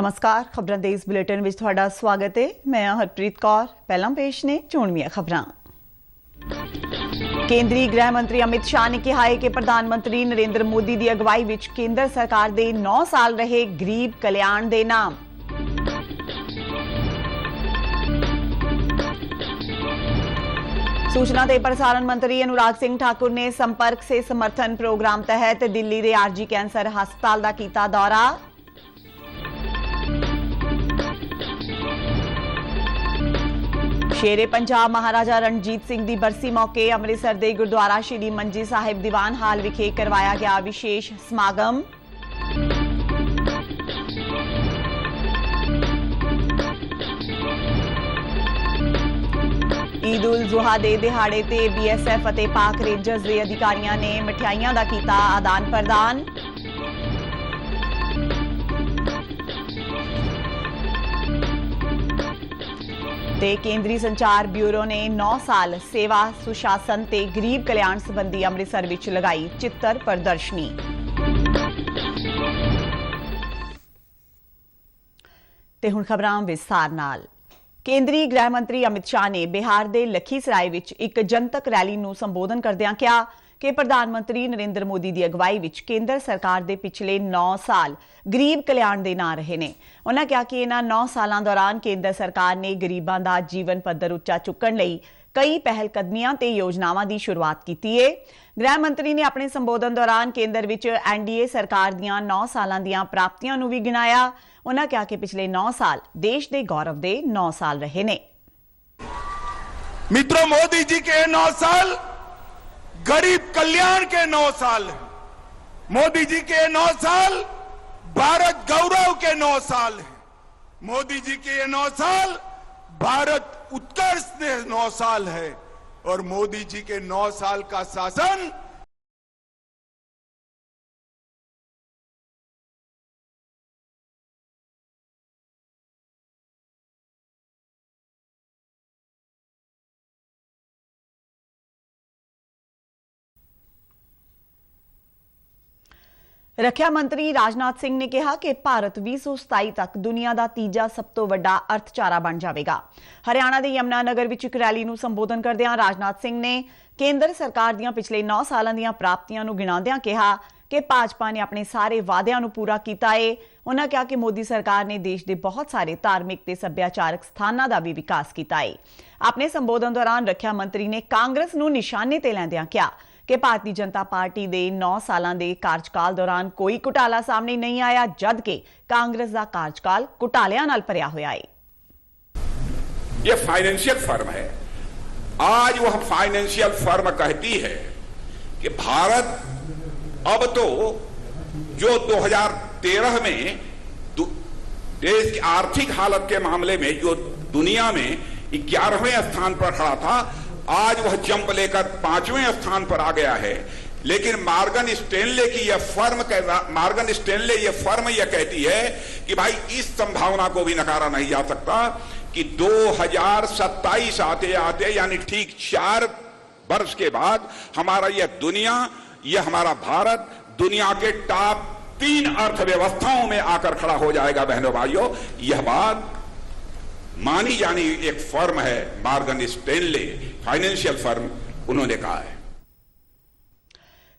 नमस्कार, खबरां दे इस बुलेटिन विच तुहाडा स्वागत है। मैं हरप्रीत कौर। पहला पेश ने चोणवीआं खबरां। केंद्रीय गृह मंत्री अमित शाह ने कहा है कि प्रधानमंत्री नरेंद्र मोदी की अगवाई विच केंद्र सरकार दे 9 साल रहे गरीब कल्याण दे नाम। सूचना ते प्रसारण मंत्री अनुराग सिंह ठाकुर ने संपर्क से समर्थन प्रोग्राम तहत दिल्ली के आरजी कैंसर हस्पताल का कीता दौरा। शेरे पंजाब महाराजा रणजीत सिंह की बरसी मौके अमृतसर के गुरुद्वारा श्री मंजी साहिब दीवान हाल विखे करवाया गया विशेष समागम। ईद उल जुहा दे दिहाड़े ते बीएसएफ अते पाक रेंजर्स के अधिकारियों ने मिठाइयां का कीता आदान प्रदान। ते केंद्रीय संचार ब्यूरो ने 9 साल सेवा सुशासन ते गरीब कल्याण संबंधी अमृतसर विच लगाई चित्र प्रदर्शनी। ते हुण खबरां विस्तार नाल। केंद्रीय गृह मंत्री अमित शाह ने बिहार के लखीसराय विच एक जनतक रैली नूं संबोधन करदिआं कहा कि प्रधानमंत्री नरेंद्र मोदी की अगवाई विच केंद्र सरकार के पिछले 9 साल गरीब कल्याण के नां रहे ने। उन्होंने कहा कि इन्हां 9 सालों दौरान केंद्र सरकार ने गरीबों का जीवन पद्धर उच्चा चुकण लई कई पहलकदमियां ते योजनावां की शुरुआत की है। गृह मंत्री ने अपने संबोधन दौरान केंद्र विच एनडीए सरकार दीआं 9 सालां दीआं प्राप्तियां नूं भी गिनाया। उन्होंने कहा कि पिछले 9 साल देश के गौरव के 9 साल रहे ने। मित्रों, मोदी जी के 9 साल गरीब कल्याण के 9 साल, मोदी जी के 9 साल भारत गौरव के 9 साल है। मोदी जी के 9 साल भारत उत्कर्ष के 9 साल है और मोदी जी के 9 साल का शासन रक्षा मंत्री राजनाथ सिंह ने कहा कि भारत 2027 तक दुनिया का तीजा सब तो वड्डा अर्थचारा बन जाएगा। हरियाणा के यमुनानगर में एक रैली को संबोधन करदिआं राजनाथ सिंह ने केंद्र सरकार दीआं पिछले 9 सालों दीआं प्राप्तियां नूं गिणांदिआं कहा कि भाजपा ने अपने सारे वादियां नूं पूरा कीता है। उन्होंने कहा कि मोदी सरकार ने देश के बहुत सारे धार्मिक ते सभ्याचारक स्थानां दा भी विकास किया है। अपने संबोधन दौरान रक्षा मंत्री ने कांग्रेस नूं निशाने ते लैंदिआं कहा कि भारतीय जनता पार्टी के 9 सालों के कार्यकाल दौरान कोई घोटाला सामने नहीं आया, जबकि कांग्रेस का कार्यकाल घोटालियां नाल भरिया हुआ है। यह फाइनेंशियल फर्म है। आज वह फाइनेंशियल फर्म कहती है कि भारत अब तो जो 2013 में देश की आर्थिक हालत के मामले में जो दुनिया में 11वें स्थान पर खड़ा था, आज वह जंप लेकर 5वें स्थान पर आ गया है। लेकिन मॉर्गन स्टैनले की यह फर्म यह कहती है कि भाई इस संभावना को भी नकारा नहीं जा सकता कि 2027 आते आते यानी ठीक 4 वर्ष के बाद हमारा यह हमारा भारत दुनिया के टॉप 3 अर्थव्यवस्थाओं में आकर खड़ा हो जाएगा। बहनों भाइयों, यह बात मानी जानी एक फर्म है मॉर्गन स्टैनले फाइनेंशियल फर्म, उन्होंने कहा है।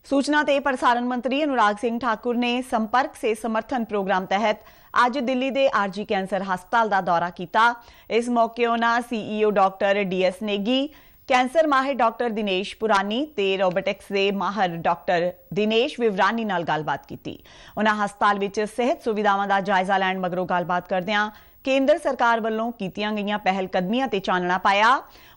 सूचना ते प्रसारण मंत्री अनुराग सिंह ठाकुर ने संपर्क से समर्थन प्रोग्राम तहत आज दिल्ली के आरजी कैंसर हस्पताल का दौरा किया। इस मौके उन्होंने CEO doctor DS Negi, cancer माहिर डॉक्टर दिनेश पुरानी ते रोबोटिक्स के माहिर डॉक्टर दिनेश विवरानी नाल गलबात की। उन्होंने हस्पताल विच सेहत सुविधावां का जायजा लैण मगरों गलबात करदिआं केंद्र सरकार वालों कीतियां गईयां पहलकदमियां ते चानना पाया।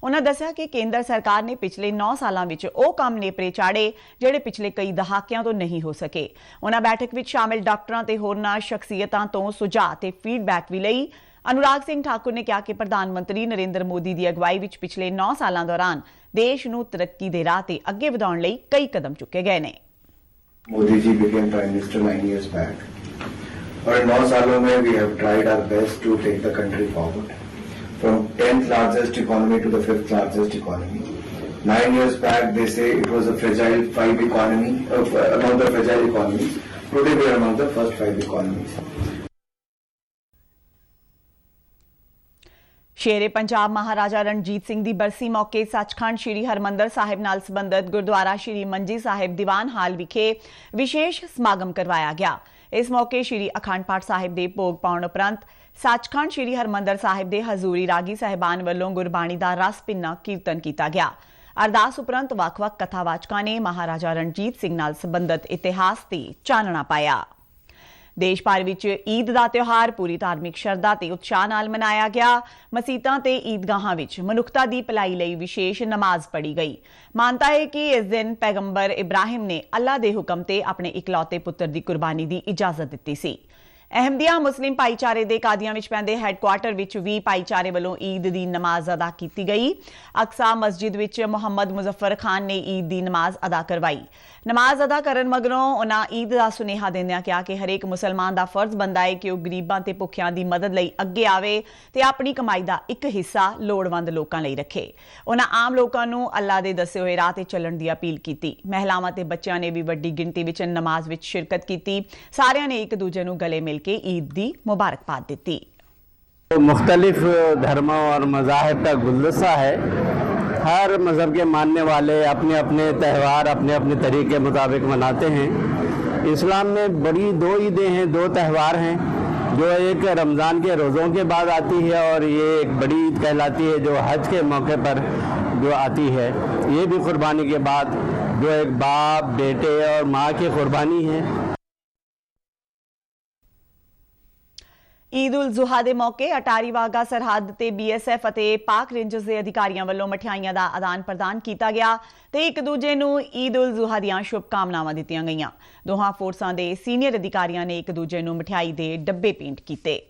उन्होंने दस्सिया कि केंद्र सरकार ने पिछले 9 सालों विच ओह काम नेपरे चाढ़े जिहड़े पिछले कई दहाकियां तो नहीं हो सके। उन्होंने बैठक विच शामिल डॉक्टरां ते होरनां शख्सियतां तो सुझाव ते फीडबैक भी लई। अनुराग सिंह ठाकुर ने कहा कि प्रधानमंत्री नरेंद्र मोदी की अगवाई विच पिछले 9 सालों दौरान देश नूं तरक्की दे राह ते अगे वधाउण लई कई कदम चुके गए ने। Modi ji became Prime Minister 9 years back. और 9 सालों में we have tried our best to take the country forward from 10th largest economy to the 5th largest economy. 9 years back they say it was a fragile 5 economy, among the fragile economies. Today we are among the first 5 economies. ਸ਼ੇਰੇ ਪੰਜਾਬ ਮਹਾਰਾਜਾ ਰਣਜੀਤ ਸਿੰਘ ਦੀ ਬਰਸੀ ਮੌਕੇ ਸੱਚਖੰਡ ਸ਼੍ਰੀ ਹਰਮੰਦਰ ਸਾਹਿਬ ਨਾਲ ਸੰਬੰਧਿਤ ਗੁਰਦੁਆਰਾ ਸ਼੍ਰੀ ਮੰਜੀ ਸਾਹਿਬ ਦੀਵਾਨ ਹਾਲ ਵਿਖੇ ਵਿਸ਼ੇਸ਼ ਸਮਾਗਮ ਕਰਵਾਇਆ ਗਿਆ। ਇਸ ਮੌਕੇ ਸ਼੍ਰੀ ਅਖੰਡ ਪਾਠ ਸਾਹਿਬ ਦੇ ਭੋਗ ਪਾਉਣ ਉਪਰੰਤ ਸੱਚਖੰਡ ਸ਼੍ਰੀ ਹਰਮੰਦਰ ਸਾਹਿਬ ਦੇ ਹਜ਼ੂਰੀ ਰਾਗੀ ਸਾਹਿਬਾਨ ਵੱਲੋਂ ਗੁਰਬਾਣੀ ਦਾ ਰਸ ਭਿੰਨਾ ਕੀਰਤਨ ਕੀਤਾ ਗਿਆ। ਅਰਦਾਸ ਉਪਰੰਤ ਵੱਖ-ਵੱਖ ਕਥਾਵਾਚਕਾਂ ਨੇ ਮਹਾਰਾਜਾ ਰਣਜੀਤ ਸਿੰਘ ਨਾਲ ਸੰਬੰਧਿਤ ਇਤਿਹਾਸ ਤੇ ਚਾਨਣਾ ਪਾਇਆ। ਦੇਸ਼ ਭਰ ਵਿੱਚ ਈਦ ਦਾ ਤਿਉਹਾਰ ਪੂਰੀ ਧਾਰਮਿਕ ਸ਼ਰਧਾ ਤੇ ਉਤਸ਼ਾਹ ਨਾਲ ਮਨਾਇਆ ਗਿਆ। ਮਸੀਤਾਂ ਤੇ ਈਦਗਾਹਾਂ ਵਿੱਚ ਮਨੁੱਖਤਾ ਦੀ ਭਲਾਈ ਲਈ ਵਿਸ਼ੇਸ਼ ਨਮਾਜ਼ ਪੜ੍ਹੀ ਗਈ। ਮਾਨਤਾ ਹੈ ਕਿ ਇਸ ਦਿਨ ਪੈਗੰਬਰ ਇਬਰਾਹਿਮ ਨੇ ਅੱਲਾਹ ਦੇ ਹੁਕਮ ਤੇ ਆਪਣੇ ਇਕਲੌਤੇ ਪੁੱਤਰ ਦੀ ਕੁਰਬਾਨੀ ਦੀ ਇਜਾਜ਼ਤ ਦਿੱਤੀ ਸੀ। ਅਹਿਮਦੀਆ ਮੁਸਲਿਮ ਭਾਈਚਾਰੇ ਦੇ ਕਾਦੀਆਂ ਵਿੱਚ ਪੈਂਦੇ ਹੈੱਡਕੁਆਰਟਰ ਵਿੱਚ ਵੀ ਭਾਈਚਾਰੇ ਵੱਲੋਂ ਈਦ ਦੀ ਨਮਾਜ਼ ਅਦਾ ਕੀਤੀ ਗਈ। ਅਕਸਾ ਮਸਜਿਦ ਵਿੱਚ ਮੁਹੰਮਦ ਮੁਜ਼ੱਫਰ ਖਾਨ ਨੇ ਈਦ ਦੀ ਨਮਾਜ਼ ਅਦਾ ਕਰਵਾਈ। ਨਮਾਜ਼ ਅਦਾ ਕਰਨ ਮਗਰੋਂ ਉਹਨਾਂ ਈਦ ਦਾ ਸੁਨੇਹਾ ਦਿੰਦਿਆਂ ਕਿਹਾ ਕਿ ਹਰੇਕ ਮੁਸਲਮਾਨ ਦਾ ਫਰਜ਼ ਬਣਦਾ ਹੈ ਕਿ ਉਹ ਗਰੀਬਾਂ ਤੇ ਭੁੱਖਿਆਂ ਦੀ ਮਦਦ ਲਈ ਅੱਗੇ ਆਵੇ ਤੇ ਆਪਣੀ ਕਮਾਈ ਦਾ ਇੱਕ ਹਿੱਸਾ ਲੋੜਵੰਦ ਲੋਕਾਂ ਲਈ ਰੱਖੇ। ਉਹਨਾਂ ਆਮ ਲੋਕਾਂ ਨੂੰ ਅੱਲਾਹ ਦੇ ਦੱਸੇ ਹੋਏ ਰਾਹ ਤੇ ਚੱਲਣ ਦੀ ਅਪੀਲ ਕੀਤੀ। ਮਹਿਲਾਵਾਂ ਤੇ ਬੱਚਿਆਂ ਨੇ ਵੀ ਵੱਡੀ ਗਿਣਤੀ ਵਿੱਚ ਨਮਾਜ਼ ਵਿੱਚ ਸ਼ਿਰਕਤ ਕੀਤੀ। ਸਾਰਿਆਂ ਨੇ ਇੱਕ ਦੂਜੇ ਨੂੰ ਗਲੇ मिल के ईद दी मुबारकबाद दी। मुख्तलिफ धर्मों और मज़ाहिब का गुलदस्ता है। हर मज़हब के मानने वाले अपने अपने त्यौहार अपने अपने तरीके मुताबिक मनाते हैं। इस्लाम में बड़ी दो ईदें हैं, दो त्यौहार हैं, जो एक रमज़ान के रोज़ों के बाद आती है और ये एक बड़ी ईद कहलाती है जो हज के मौके पर जो आती है। ये भी कुर्बानी के बाद जो एक बाप बेटे और माँ की कुर्बानी है। ईद उल जुहा ਦੇ ਮੌਕੇ ਅਟਾਰੀ ਵਾਗਾ ਸਰਹੱਦ ਤੇ BSF ਅਤੇ ਪਾਕ ਰੇਂਜਰਸ ਦੇ ਅਧਿਕਾਰੀਆਂ ਵੱਲੋਂ ਮਠਿਆਈਆਂ ਦਾ ਆਦਾਨ ਪ੍ਰਦਾਨ ਕੀਤਾ ਗਿਆ ਤੇ ਇੱਕ ਦੂਜੇ ਨੂੰ ਈਦ ਉਲ ਜ਼ੁਹਾ ਦੀਆਂ ਸ਼ੁਭਕਾਮਨਾਵਾਂ ਦਿੱਤੀਆਂ ਗਈਆਂ। ਦੋਹਾਂ ਫੋਰਸਾਂ ਦੇ ਸੀਨੀਅਰ ਅਧਿਕਾਰੀਆਂ ਨੇ ਇੱਕ ਦੂਜੇ ਨੂੰ ਮਠਿਆਈ ਦੇ ਡੱਬੇ ਭੇਂਟ ਕੀਤੇ।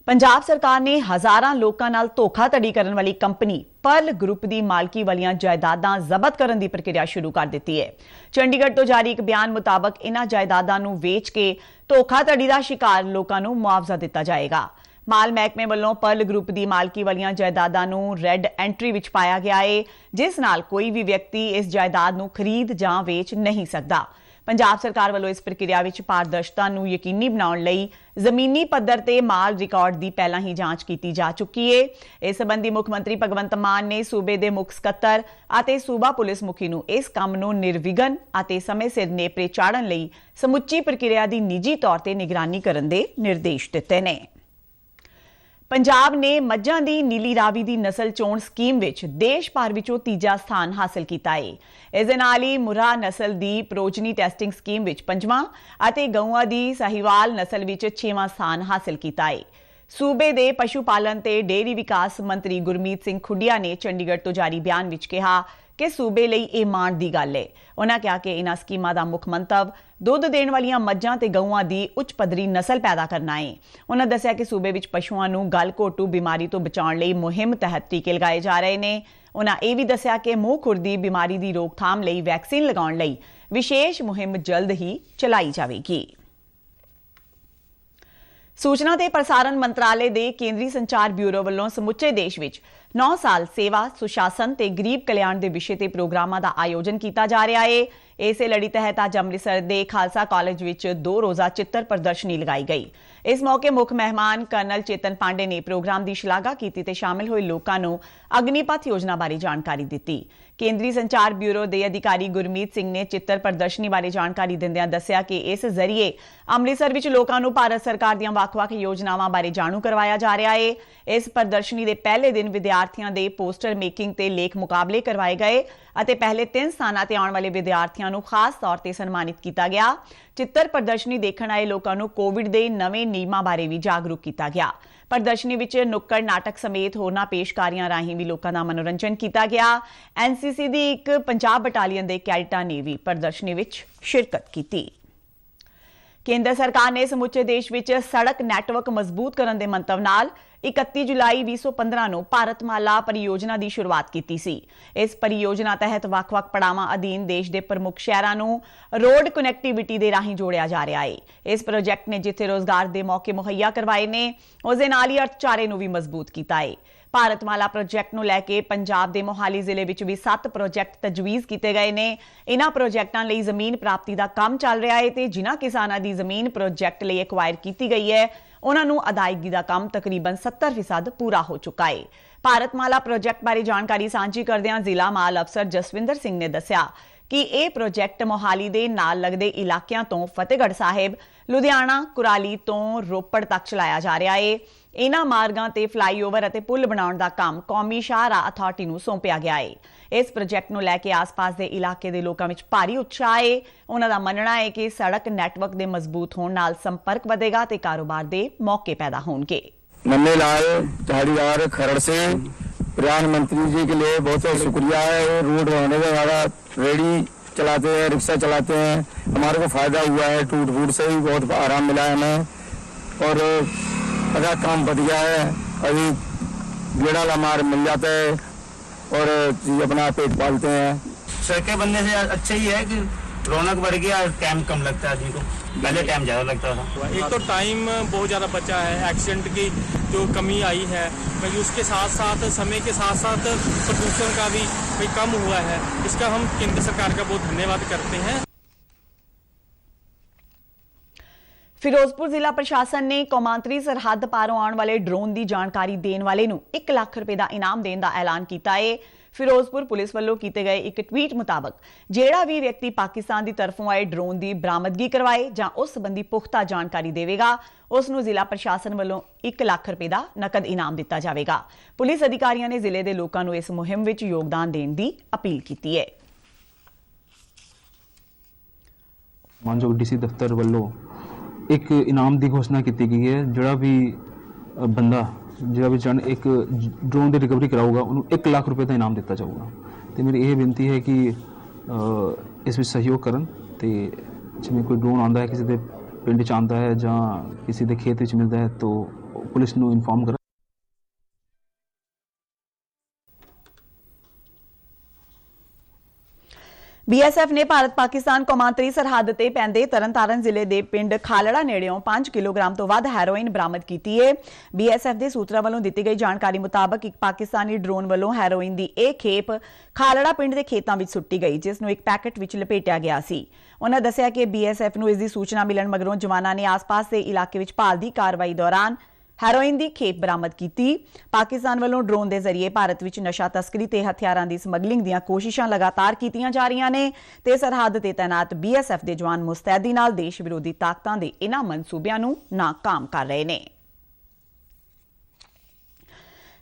ਪੰਜਾਬ ਸਰਕਾਰ ਨੇ ਹਜ਼ਾਰਾਂ ਲੋਕਾਂ ਨਾਲ ਧੋਖਾਧੜੀ ਕਰਨ ਵਾਲੀ ਕੰਪਨੀ ਪਰਲ ਗਰੁੱਪ ਦੀ ਮਾਲਕੀ ਵਾਲੀਆਂ ਜਾਇਦਾਦਾਂ ਜ਼ਬਤ ਕਰਨ ਦੀ ਪ੍ਰਕਿਰਿਆ ਸ਼ੁਰੂ ਕਰ ਦਿੱਤੀ ਹੈ। ਚੰਡੀਗੜ੍ਹ ਤੋਂ ਜਾਰੀ ਇੱਕ ਬਿਆਨ ਮੁਤਾਬਕ ਇਹਨਾਂ ਜਾਇਦਾਦਾਂ ਨੂੰ ਵੇਚ ਕੇ ਧੋਖਾਧੜੀ ਦਾ ਸ਼ਿਕਾਰ ਲੋਕਾਂ ਨੂੰ ਮੁਆਵਜ਼ਾ ਦਿੱਤਾ ਜਾਏਗਾ। ਮਾਲ ਮਹਿਕਮੇ ਵੱਲੋਂ ਪਰਲ ਗਰੁੱਪ ਦੀ ਮਾਲਕੀ ਵਾਲੀਆਂ ਜਾਇਦਾਦਾਂ ਨੂੰ ਰੈੱਡ ਐਂਟਰੀ ਵਿੱਚ ਪਾਇਆ ਗਿਆ ਹੈ, ਜਿਸ ਨਾਲ ਕੋਈ ਵੀ ਵਿਅਕਤੀ ਇਸ ਜਾਇਦਾਦ ਨੂੰ ਖਰੀਦ ਜਾਂ ਵੇਚ ਨਹੀਂ ਸਕਦਾ। ਪੰਜਾਬ ਸਰਕਾਰ ਵੱਲੋਂ ਇਸ ਪ੍ਰਕਿਰਿਆ ਵਿੱਚ ਪਾਰਦਰਸ਼ਤਾ ਨੂੰ ਯਕੀਨੀ ਬਣਾਉਣ ਲਈ ਜ਼ਮੀਨੀ ਪੱਧਰ ਤੇ ਮਾਲ ਰਿਕਾਰਡ ਦੀ ਪਹਿਲਾਂ ਹੀ ਜਾਂਚ ਕੀਤੀ ਜਾ ਚੁੱਕੀ ਹੈ। ਇਸ ਸੰਬੰਧੀ ਮੁੱਖ ਮੰਤਰੀ ਭਗਵੰਤ ਮਾਨ ਨੇ ਸੂਬੇ ਦੇ ਮੁੱਖ ਸਕੱਤਰ ਅਤੇ ਸੂਬਾ ਪੁਲਿਸ ਮੁਖੀ ਨੂੰ ਇਸ ਕੰਮ ਨੂੰ ਨਿਰਵਿਘਨ ਅਤੇ ਸਮੇਂ ਸਿਰ ਨੇਪਰੇ ਚਾੜ੍ਹਨ ਲਈ ਸਮੁੱਚੀ ਪ੍ਰਕਿਰਿਆ ਦੀ ਨਿੱਜੀ ਤੌਰ ਤੇ ਨਿਗਰਾਨੀ ਕਰਨ ਦੇ ਨਿਰਦੇਸ਼ ਦਿੱਤੇ ਨੇ। ਪੰਜਾਬ ਨੇ ਮੱਝਾਂ ਦੀ ਨੀਲੀ ਰਾਵੀ ਦੀ ਨਸਲ ਚੋਣ ਸਕੀਮ ਵਿੱਚ ਦੇਸ਼ ਭਰ ਵਿੱਚੋਂ ਤੀਜਾ ਸਥਾਨ ਹਾਸਲ ਕੀਤਾ ਹੈ। ਇਸ ਦੇ ਨਾਲ ਹੀ ਮੁਰਾ ਨਸਲ ਦੀ ਪ੍ਰੋਜਨੀ ਟੈਸਟਿੰਗ ਸਕੀਮ ਵਿੱਚ 5ਵਾਂ ਅਤੇ ਗਊਆਂ ਦੀ ਸਾਹੀਵਾਲ ਨਸਲ ਵਿੱਚ 6ਵਾਂ ਸਥਾਨ ਹਾਸਲ ਕੀਤਾ ਹੈ। ਸੂਬੇ ਦੇ ਪਸ਼ੂ ਪਾਲਣ ਤੇ ਡੇਅਰੀ ਵਿਕਾਸ ਮੰਤਰੀ ਗੁਰਮੀਤ ਸਿੰਘ ਖੁੱਡੀਆ ਨੇ ਚੰਡੀਗੜ੍ਹ ਤੋਂ ਜਾਰੀ ਬਿਆਨ ਵਿੱਚ ਕਿਹਾ ਕਿ ਸੂਬੇ ਲਈ ਇਹ ਮਾਣ ਦੀ ਗੱਲ ਹੈ। ਉਹਨਾਂ ਕਿਹਾ ਕਿ ਇਹਨਾਂ ਸਕੀਮਾਂ ਦਾ ਮੁੱਖ ਮੰਤਵ ਦੁੱਧ ਦੇਣ ਵਾਲੀਆਂ ਮੱਝਾਂ ਤੇ ਗਊਆਂ ਦੀ ਉੱਚ ਪੱਧਰੀ ਨਸਲ ਪੈਦਾ ਕਰਨਾ ਹੈ। ਉਹਨਾਂ ਦੱਸਿਆ ਕਿ ਸੂਬੇ ਵਿੱਚ ਪਸ਼ੂਆਂ ਨੂੰ ਗਲਘੋਟੂ ਬਿਮਾਰੀ ਤੋਂ ਬਚਾਉਣ ਲਈ ਮੁਹਿੰਮ ਤਹਿਤ ਟੀਕੇ ਲਗਾਏ ਜਾ ਰਹੇ ਨੇ। ਉਹਨਾਂ ਇਹ ਵੀ ਦੱਸਿਆ ਕਿ ਮੂੰਹ ਖੁਰਦੀ ਬਿਮਾਰੀ ਦੀ ਰੋਕਥਾਮ ਲਈ ਵੈਕਸੀਨ ਲਗਾਉਣ ਲਈ ਵਿਸ਼ੇਸ਼ ਮੁਹਿੰਮ ਜਲਦ ਹੀ ਚਲਾਈ ਜਾਵੇਗੀ। ਸੂਚਨਾ ਤੇ ਪ੍ਰਸਾਰਣ ਮੰਤਰਾਲੇ ਦੇ ਕੇਂਦਰੀ ਸੰਚਾਰ ਬਿਊਰੋ ਵੱਲੋਂ ਸਮੁੱਚੇ ਦੇਸ਼ ਵਿੱਚ 9 ਸਾਲ ਸੇਵਾ, ਸੁਸ਼ਾਸਨ ਤੇ ਗਰੀਬ ਕਲਿਆਣ ਦੇ ਵਿਸ਼ੇ ਤੇ ਪ੍ਰੋਗਰਾਮਾਂ ਦਾ ਆਯੋਜਨ ਕੀਤਾ ਜਾ ਰਿਹਾ ਹੈ। ਇਸੇ ਲੜੀ ਤਹਿਤ ਅੱਜ ਅੰਮ੍ਰਿਤਸਰ ਦੇ ਖਾਲਸਾ ਕਾਲਜ ਵਿੱਚ 2 ਰੋਜ਼ਾ ਚਿੱਤਰ ਪ੍ਰਦਰਸ਼ਨੀ ਲਗਾਈ ਗਈ। ਇਸ ਮੌਕੇ ਮੁੱਖ ਮਹਿਮਾਨ ਕਰਨਲ ਚੇਤਨ ਪਾਂਡੇ ਨੇ ਪ੍ਰੋਗਰਾਮ ਦੀ ਸ਼ਲਾਘਾ ਕੀਤੀ ਤੇ ਸ਼ਾਮਿਲ ਹੋਏ ਲੋਕਾਂ ਨੂੰ ਅਗਨੀਪਥ ਯੋਜਨਾ ਬਾਰੇ ਜਾਣਕਾਰੀ ਦਿੱਤੀ। ਕੇਂਦਰੀ ਸੰਚਾਰ ਬਿਊਰੋ ਦੇ ਅਧਿਕਾਰੀ ਗੁਰਮੀਤ ਸਿੰਘ ਨੇ ਚਿੱਤਰ ਪ੍ਰਦਰਸ਼ਨੀ ਬਾਰੇ ਜਾਣਕਾਰੀ ਦਿੰਦਿਆਂ ਦੱਸਿਆ ਕਿ ਇਸ ਜ਼ਰੀਏ ਅੰਮ੍ਰਿਤਸਰ ਵਿੱਚ ਲੋਕਾਂ ਨੂੰ ਭਾਰਤ ਸਰਕਾਰ ਦੀਆਂ ਵੱਖ-ਵੱਖ ਯੋਜਨਾਵਾਂ ਬਾਰੇ ਜਾਣੂ ਕਰਵਾਇਆ ਜਾ ਰਿਹਾ ਹੈ। ਇਸ ਪ੍ਰਦਰਸ਼ਨੀ ਦੇ ਪਹਿਲੇ ਦਿਨ ਵਿਦਿਆਰਥੀਆਂ ਦੇ ਪੋਸਟਰ ਮੇਕਿੰਗ ਤੇ ਲੇਖ ਮੁਕਾਬਲੇ ਕਰਵਾਏ ਗਏ ਅਤੇ ਪਹਿਲੇ 3 ਸਥਾਨਾਂ ਤੇ ਆਉਣ ਵਾਲੇ ਵਿਦਿਆਰਥੀਆਂ ਨੂੰ ਖਾਸ ਤੌਰ ਤੇ ਸਨਮਾਨਿਤ ਕੀਤਾ ਗਿਆ। ਚਿੱਤਰ ਪ੍ਰਦਰਸ਼ਨੀ ਦੇਖਣ ਆਏ ਲੋਕਾਂ ਨੂੰ ਕੋਵਿਡ ਦੇ ਨਵੇਂ ਨਿਯਮਾਂ ਬਾਰੇ ਵੀ ਜਾਗਰੂਕ ਕੀਤਾ ਗਿਆ। ਪ੍ਰਦਰਸ਼ਨੀ ਵਿੱਚ ਨੁੱਕੜ ਨਾਟਕ ਸਮੇਤ ਹੋਰਨਾਂ ਪੇਸ਼ਕਾਰੀਆਂ ਰਾਹੀਂ ਵੀ ਲੋਕਾਂ ਦਾ ਮਨੋਰੰਜਨ ਕੀਤਾ ਗਿਆ। NCC ਦੀ ਇੱਕ ਪੰਜਾਬ ਬਟਾਲੀਅਨ ਦੇ ਕੈਡਿਟਾਂ ਨੇ ਵੀ ਪ੍ਰਦਰਸ਼ਨੀ ਵਿੱਚ ਸ਼ਿਰਕਤ ਕੀਤੀ। ਕੇਂਦਰ ਸਰਕਾਰ ਨੇ ਸਮੁੱਚੇ ਦੇਸ਼ ਵਿੱਚ ਸੜਕ ਨੈਟਵਰਕ ਮਜ਼ਬੂਤ ਕਰਨ ਦੇ ਮੰਤਵ ਨਾਲ 31 ਜੁਲਾਈ 2015 ਨੂੰ ਭਾਰਤਮਾਲਾ ਪਰਿਯੋਜਨਾ ਦੀ ਸ਼ੁਰੂਆਤ ਕੀਤੀ ਸੀ। ਇਸ ਪਰਿਯੋਜਨਾ ਤਹਿਤ ਵੱਖ-ਵੱਖ ਪੜਾਵਾਂ ਅਧੀਨ ਦੇਸ਼ ਦੇ ਪ੍ਰਮੁੱਖ ਸ਼ਹਿਰਾਂ ਨੂੰ ਰੋਡ ਕਨੈਕਟੀਵਿਟੀ ਦੇ ਰਾਹੀਂ ਜੋੜਿਆ ਜਾ ਰਿਹਾ ਹੈ। ਇਸ ਪ੍ਰੋਜੈਕਟ ਨੇ ਜਿੱਥੇ ਰੋਜ਼ਗਾਰ ਦੇ ਮੌਕੇ ਮੁਹੱਈਆ ਕਰਵਾਏ ਨੇ, ਉਸ ਦੇ ਨਾਲ ਹੀ ਅਰਥਚਾਰੇ ਨੂੰ ਵੀ ਮਜ਼ਬੂਤ ਕੀਤਾ ਹੈ। ਭਾਰਤਮਾਲਾ ਪ੍ਰੋਜੈਕਟ ਨੂੰ ਲੈ ਕੇ ਪੰਜਾਬ ਦੇ ਮੋਹਾਲੀ ਜ਼ਿਲ੍ਹੇ ਵਿੱਚ ਵੀ 7 ਪ੍ਰੋਜੈਕਟ ਤਜਵੀਜ਼ ਕੀਤੇ ਗਏ ਨੇ। ਇਹਨਾਂ ਪ੍ਰੋਜੈਕਟਾਂ ਲਈ ਜ਼ਮੀਨ ਪ੍ਰਾਪਤੀ ਦਾ ਕੰਮ ਚੱਲ ਰਿਹਾ ਹੈ ਤੇ ਜਿਨ੍ਹਾਂ ਕਿਸਾਨਾਂ ਦੀ ਜ਼ਮੀਨ ਪ੍ਰੋਜੈਕਟ ਲਈ ਐਕਵਾਇਰ ਕੀਤੀ ਗਈ ਹੈ ਉਹਨਾਂ ਨੂੰ ਅਦਾਇਗੀ ਦਾ ਕੰਮ ਤਕਰੀਬਨ 70% ਪੂਰਾ ਹੋ ਚੁੱਕਾ ਹੈ। ਭਾਰਤਮਾਲਾ ਪ੍ਰੋਜੈਕਟ ਬਾਰੇ ਜਾਣਕਾਰੀ ਸਾਂਝੀ ਕਰਦਿਆਂ ਜ਼ਿਲ੍ਹਾ ਮਾਲ ਅਫਸਰ ਜਸਵਿੰਦਰ ਸਿੰਘ ਨੇ ਦੱਸਿਆ ਕਿ ਇਹ ਪ੍ਰੋਜੈਕਟ ਮੋਹਾਲੀ ਦੇ ਨਾਲ ਲੱਗਦੇ ਇਲਾਕਿਆਂ ਤੋਂ ਫਤਿਹਗੜ੍ਹ ਸਾਹਿਬ, ਲੁਧਿਆਣਾ, ਕੁਰਾਲੀ ਤੋਂ ਰੋਪੜ ਤੱਕ ਚਲਾਇਆ ਜਾ ਰਿਹਾ ਹੈ। ਇਹਨਾਂ ਮਾਰਗਾਂ ਤੇ ਫਲਾਈਓਵਰ ਅਤੇ ਪੁਲ ਬਣਾਉਣ ਦਾ ਕੰਮ ਕੌਮੀ ਸ਼ਾਹਰਾਹ ਅਥਾਰਟੀ ਨੂੰ ਸੌਂਪਿਆ ਗਿਆ ਹੈ। ਇਸ ਪ੍ਰੋਜੈਕਟ ਨੂੰ ਲੈ ਕੇ ਆਸ-ਪਾਸ ਦੇ ਇਲਾਕੇ ਦੇ ਲੋਕਾਂ ਵਿੱਚ ਭਾਰੀ ਉਤਸ਼ਾਹ ਹੈ। ਉਹਨਾਂ ਦਾ ਮੰਨਣਾ ਹੈ ਕਿ ਸੜਕ ਨੈਟਵਰਕ ਦੇ ਮਜ਼ਬੂਤ ਹੋਣ ਨਾਲ ਸੰਪਰਕ ਵਧੇਗਾ ਤੇ ਕਾਰੋਬਾਰ ਦੇ ਮੌਕੇ पैदा होंगे। नन्हे लाल झाड़ीदार खरड़ से प्रधानमंत्री जी के लिए बहुत बहुत शुक्रिया है। वो रोड होने के बाद रेडी चलाते हैं, रिक्शा चलाते हैं, हमारे को फायदा हुआ है। टूट फूट से भी बहुत आराम मिला है हमें और अच्छा काम बच गया है। अभी गेड़ा हमारे मिल जाता है और अपना पेट पालते हैं। सड़कें बनने से अच्छा ही है कि रौनक बढ़ गया और टाइम कम लगता है आदमी को, पहले टाइम ज़्यादा लगता था। एक तो टाइम बहुत ज़्यादा बचा है, एक्सीडेंट की जो कमी आई है भाई, उसके साथ साथ समय के साथ साथ प्रदूषण का भी भाई कम हुआ है। इसका हम केंद्र सरकार का बहुत धन्यवाद करते हैं। ਫਿਰੋਜ਼ਪੁਰ ਜ਼ਿਲ੍ਹਾ ਪ੍ਰਸ਼ਾਸਨ ਨੇ ਕੌਮਾਂਤਰੀ ਸਰਹੱਦ ਪਾਰੋਂ ਆਉਣ ਵਾਲੇ ਡਰੋਨ ਦੀ ਜਾਣਕਾਰੀ ਦੇਣ ਵਾਲੇ ਨੂੰ 1 ਲੱਖ ਰੁਪਏ ਦਾ ਇਨਾਮ ਦੇਣ ਦਾ ਐਲਾਨ ਕੀਤਾ ਹੈ। ਫਿਰੋਜ਼ਪੁਰ ਪੁਲਿਸ ਵੱਲੋਂ ਕੀਤੇ ਗਏ ਇੱਕ ਟਵੀਟ ਮੁਤਾਬਕ ਜਿਹੜਾ ਵੀ ਵਿਅਕਤੀ ਪਾਕਿਸਤਾਨ ਦੀ ਤਰਫੋਂ ਆਏ ਡਰੋਨ ਦੀ ਬਰਾਮਦਗੀ ਕਰਵਾਏ ਜਾਂ ਉਸ ਸੰਬੰਧੀ ਪੁਖਤਾ ਜਾਣਕਾਰੀ ਦੇਵੇਗਾ ਉਸ ਨੂੰ ਜ਼ਿਲ੍ਹਾ ਪ੍ਰਸ਼ਾਸਨ ਵੱਲੋਂ 1 ਲੱਖ ਰੁਪਏ ਦਾ ਨਕਦ ਇਨਾਮ ਦਿੱਤਾ ਜਾਵੇਗਾ। ਪੁਲਿਸ ਅਧਿਕਾਰੀਆਂ ਨੇ ਜ਼ਿਲ੍ਹੇ ਦੇ ਲੋਕਾਂ ਨੂੰ ਇਸ ਮੁਹਿੰਮ ਵਿੱਚ ਯੋਗਦਾਨ ਦੇਣ ਦੀ ਅਪੀਲ ਕੀਤੀ ਹੈ। ਮਾਨਯੋਗ ਡੀਸੀ ਦਫ਼ਤਰ ਵੱਲੋਂ एक इनाम की घोषणा की गई है। जोड़ा भी बंदा जो भी एक ड्रोन की रिकवरी कराऊगा उन्होंने 1 लाख रुपए का इनाम दिता जाऊगा। तो मेरी यह बेनती है कि इस में सहयोग करन ते जिवें कोई ड्रोन आता है किसी के पिंड च आता है जां किसी के खेत में मिलता है तो पुलिस को इन्फॉर्म करें। BSF ਨੇ ਭਾਰਤ ਪਾਕਿਸਤਾਨ ਕੌਮਾਂਤਰੀ ਸਰਹੱਦ ਤੇ ਪੈਂਦੇ ਤਰਨਤਾਰਨ ਜ਼ਿਲ੍ਹੇ ਦੇ ਪਿੰਡ ਖਾਲੜਾ ਨੇੜਿਓਂ 5 ਕਿਲੋਗ੍ਰਾਮ ਤੋਂ ਵੱਧ ਹੈਰੋਇਨ ਬਰਾਮਦ ਕੀਤੀ ਹੈ। BSF ਦੇ ਸੂਤਰਾਂ ਵੱਲੋਂ ਦਿੱਤੀ ਗਈ ਜਾਣਕਾਰੀ ਮੁਤਾਬਕ ਇੱਕ ਪਾਕਿਸਤਾਨੀ ਡਰੋਨ ਵੱਲੋਂ ਹੈਰੋਇਨ ਦੀ ਇਹ ਖੇਪ ਖਾਲੜਾ ਪਿੰਡ ਦੇ ਖੇਤਾਂ ਵਿੱਚ ਸੁੱਟੀ ਗਈ ਜਿਸ ਨੂੰ ਇੱਕ ਪੈਕੇਟ ਵਿੱਚ ਲਪੇਟਿਆ ਗਿਆ ਸੀ। ਉਹਨਾਂ ਦੱਸਿਆ ਕਿ BSF ਨੂੰ ਇਸ ਦੀ ਸੂਚਨਾ ਮਿਲਣ ਮਗਰੋਂ ਜਵਾਨਾਂ ਨੇ ਆਸ-ਪਾਸ ਦੇ ਇਲਾਕੇ ਵਿੱਚ ਭਾਲ ਦੀ ਕਾਰਵਾਈ ਦੌਰਾਨ ਹੈਰੋਇਨ ਦੀ ਖੇਪ ਬਰਾਮਦ ਕੀਤੀ। ਪਾਕਿਸਤਾਨ ਵੱਲੋਂ ਡਰੋਨ ਦੇ ਜ਼ਰੀਏ ਭਾਰਤ ਵਿੱਚ ਨਸ਼ਾ ਤਸਕਰੀ ਤੇ ਹਥਿਆਰਾਂ ਦੀ ਸਮਗਲਿੰਗ ਦੀਆਂ ਕੋਸ਼ਿਸ਼ਾਂ ਲਗਾਤਾਰ ਕੀਤੀਆਂ ਜਾ ਰਹੀਆਂ ਨੇ ਤੇ ਸਰਹੱਦ ਤੇ ਤੈਨਾਤ BSF ਦੇ ਜਵਾਨ ਮੁਸਤੈਦੀ ਨਾਲ ਦੇਸ਼ ਵਿਰੋਧੀ ਤਾਕਤਾਂ ਦੇ ਇਹਨਾਂ ਮਨਸੂਬਿਆਂ ਨੂੰ ਨਾਕਾਮ ਕਰ ਰਹੇ ਨੇ।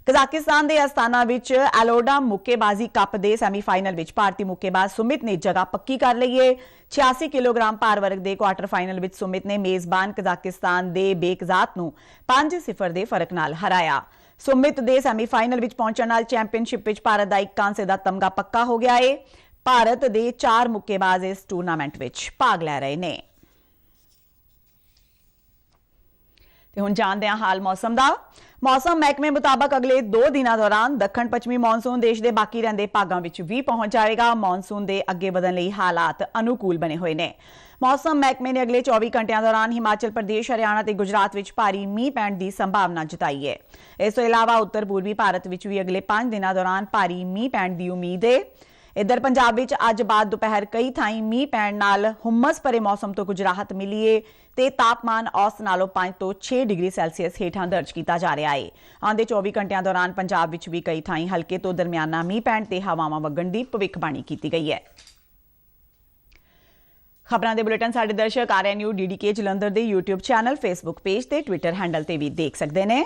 ਕਜ਼ਾਕਿਸਤਾਨ ਦੇ ਅਸਤਾਨਾ ਵਿੱਚ ਐਲੋਡਾ ਮੁੱਕੇਬਾਜ਼ੀ ਕੱਪ ਦੇ ਸੈਮੀਫਾਈਨਲ ਵਿੱਚ ਭਾਰਤੀ ਮੁੱਕੇਬਾਜ਼ ਸੁਮਿਤ ਨੇ ਜਗ੍ਹਾ ਪੱਕੀ ਕਰ ਲਈ ਹੈ। 86 ਕਿਲੋਗ੍ਰਾਮ ਭਾਰ ਵਰਗ ਦੇ ਕੁਆਟਰ ਫਾਈਨਲ ਵਿੱਚ ਸੁਮਿਤ ਨੇ ਮੇਜ਼ਬਾਨ ਕਜ਼ਾਕਿਸਤਾਨ ਦੇ ਬੇਕਜ਼ਾਤ ਨੂੰ 5-0 ਦੇ ਫਰਕ ਨਾਲ ਹਰਾਇਆ। ਸੁਮਿਤ ਦੇ ਸੈਮੀਫਾਈਨਲ ਵਿੱਚ ਪਹੁੰਚਣ ਨਾਲ ਚੈਂਪੀਅਨਸ਼ਿਪ ਵਿੱਚ ਭਾਰਤ ਦਾ ਇੱਕ ਕਾਂਸੇ ਦਾ ਤਮਗਾ ਪੱਕਾ ਹੋ ਗਿਆ ਹੈ। ਭਾਰਤ ਦੇ 4 ਮੁੱਕੇਬਾਜ਼ ਇਸ ਟੂਰਨਾਮੈਂਟ ਵਿੱਚ ਭਾਗ ਲੈ ਰਹੇ ਨੇ। ਤੇ ਹੁਣ ਜਾਣਦੇ ਹਾਂ ਹਾਲ ਮੌਸਮ ਦਾ। ਮੌਸਮ ਮਹਿਕਮੇ ਮੁਤਾਬਕ ਅਗਲੇ 2 ਦਿਨਾਂ ਦੌਰਾਨ ਦੱਖਣ ਪੱਛਮੀ ਮੌਨਸੂਨ ਦੇਸ਼ ਦੇ ਬਾਕੀ ਰਹਿੰਦੇ ਭਾਗਾਂ ਵਿੱਚ ਵੀ ਪਹੁੰਚ ਜਾਏਗਾ। ਮੌਨਸੂਨ ਦੇ ਅੱਗੇ ਵਧਣ ਲਈ ਹਾਲਾਤ ਅਨੁਕੂਲ ਬਣੇ ਹੋਏ ਨੇ। ਮੌਸਮ ਮਹਿਕਮੇ ਨੇ ਅਗਲੇ 24 ਘੰਟਿਆਂ ਦੌਰਾਨ ਹਿਮਾਚਲ ਪ੍ਰਦੇਸ਼, ਹਰਿਆਣਾ ਤੇ ਗੁਜਰਾਤ ਵਿੱਚ ਭਾਰੀ ਮੀਂਹ ਪੈਣ ਦੀ ਸੰਭਾਵਨਾ ਜਤਾਈ ਹੈ। ਇਸ ਤੋਂ ਇਲਾਵਾ ਉੱਤਰ ਪੂਰਬੀ ਭਾਰਤ ਵਿੱਚ ਵੀ ਅਗਲੇ 5 ਦਿਨਾਂ ਦੌਰਾਨ ਭਾਰੀ ਮੀਂਹ ਪੈਣ ਦੀ ਉਮੀਦ ਹੈ। इधर पंजाब विच अज बाद दोपहर कई थाई मीह पैण नाल हुम्मस भरे मौसम तो कुछ राहत मिली है ते तापमान औसत नालों 5 तो 6 डिग्री सैल्सीयस हेठां दर्ज किया जा रहा है। आंदे 24 घंटिया दौरान पंजाब विच भी कई थाई हल्के तो दरमियाना मीह पैण ते हवावां वगण दी भविखबाणी की गई है। खबरां दे बुलेटिन साडे दर्शक RNU DDK जलंधर दे YouTube चैनल, फेसबुक पेज ते ट्विटर हैंडल ते भी देख सकते हैं।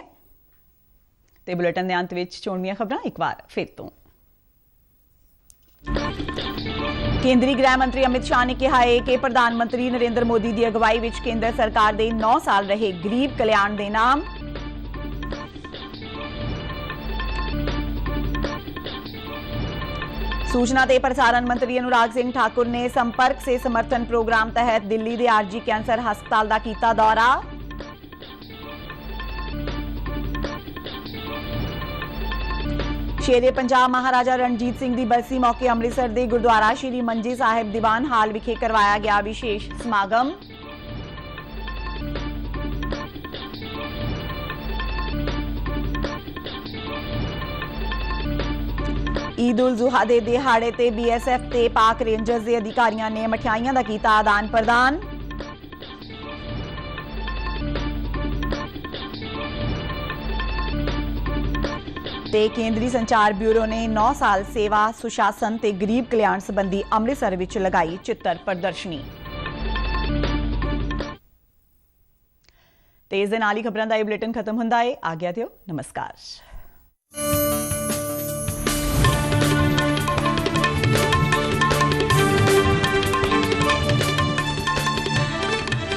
ते बुलेटिन दे अंत विच चोणवीआं खबरां एक बार फिर तो। केंद्रीय गृह मंत्री अमित शाह ने कहा है कि प्रधानमंत्री नरेंद्र मोदी की अगवाई विच केंद्र सरकार दे 9 साल रहे गरीब कल्याण दे नाम। सूचना ते प्रसारण मंत्री अनुराग सिंह ठाकुर ने संपर्क से समर्थन प्रोग्राम तहत दिल्ली के आरजी कैंसर हस्पताल का कीता दौरा। शेरे पंजाब महाराजा रणजीत सिंह की बरसी मौके अमृतसर के गुरुद्वारा श्री मंजी साहिब दीवान हाल विखे करवाया गया विशेष समागम। ईद उल जुहा दे दिहाड़े ते बीएसएफ ते पाक रेंजर्स के अधिकारियों ने मठियाइयां दा कीता आदान प्रदान। ते केंद्रीय संचार ब्यूरो ने 9 साल सेवा सुशासन ते गरीब कल्याण संबंधी अमृतसर विच लगाई चित्र प्रदर्शनी। ते इस दे नाल ही खबरां दा बुलेटिन खत्म हुंदा है। आग्या दिओ, नमस्कार।